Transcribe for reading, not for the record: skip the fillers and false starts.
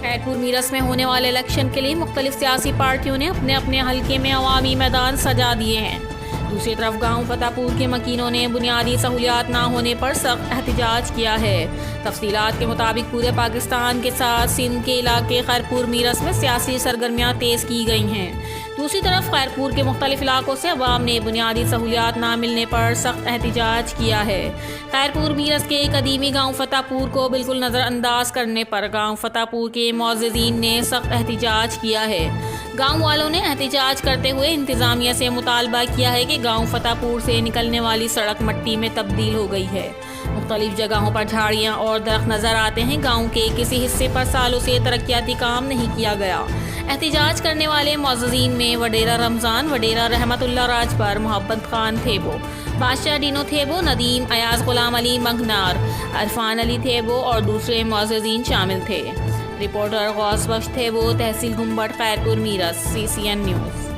खैरपुर मीरस में होने वाले इलेक्शन के लिए मुख्तलिफ सियासी पार्टियों ने अपने अपने हलके में अवामी मैदान सजा दिए हैं। दूसरी तरफ गांव फतेहपुर के मकीनों ने बुनियादी सहूलियात ना होने पर सख्त एहतजाज किया है। तफसीलात के मुताबिक पूरे पाकिस्तान के साथ सिंध के इलाके खैरपुर मीरस में सियासी सरगर्मियाँ तेज़ की गई हैं। दूसरी तरफ खैरपुर के मुख्तलिफ इलाकों से अवाम ने बुनियादी सहूलियात ना मिलने पर सख्त एहतजाज किया है। खैरपुर मीरस के कदीमी गांव फतेहपुर को बिल्कुल नज़रअंदाज करने पर गांव फतेहपुर के मोअज़्ज़िज़ीन ने सख्त एहतजाज किया है। गांव वालों ने एहतजाज करते हुए इंतज़ामिया से मुतालबा किया है कि गांव फतेहपुर से निकलने वाली सड़क मट्टी में तब्दील हो गई है। मुख्तलिफ जगहों पर झाड़ियाँ और दरख्त नज़र आते हैं। गांव के किसी हिस्से पर सालों से तरक्याती काम नहीं किया गया। एहतजाज करने वाले मोअज़्ज़िज़ीन में वडेरा रमज़ान, वडेरा रहमतुल्लाह राजबर, मोहब्बत खान थेबो, बादशाह डीनो थेबो, नदीम अयाज गुलाम अली मंगनार, अरफान अली थेबो और दूसरे मोअज़्ज़िज़ीन शामिल थे। रिपोर्टर गौस बख्श थेबो, तहसील गुम्बट, खैरपुर मीरस, CCN न्यूज़।